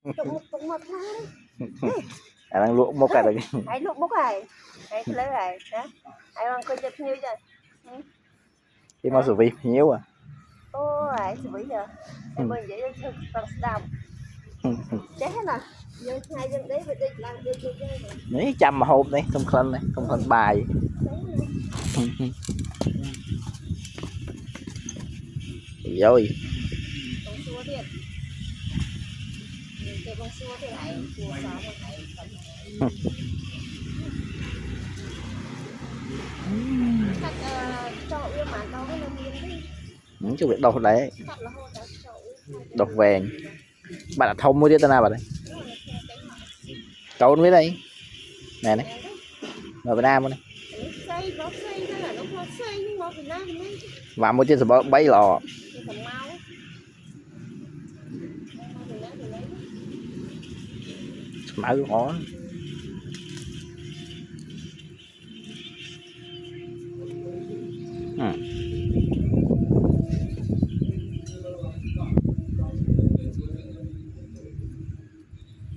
Cũng một lá đang luộc một cái rồi ai lúc bốc ai ai lấy ai đó ai còn coi chụp như vậy cái món sủi vi nhiều à. ô ai sự bây giờ em bây giờ thực tập đam chết nè giờ hai dân đấy phải đi làm đi đi mấy trăm mà hộp này không khăn bài rồi con xua thiệt cái con xua thì hay xua xó một hay thật cho yêu mà đâu có làm gì đi những cái việc đâu đấy thật là hôn đã cho độc vàng bạn đã thông mua đi tên nào bạn đấy cậu với đây nè này ở Việt Nam này xây nó xây nó là nó xây nhưng mà Việt Nam thì mới và mua trên sờ bay lò còn mau mở ngõ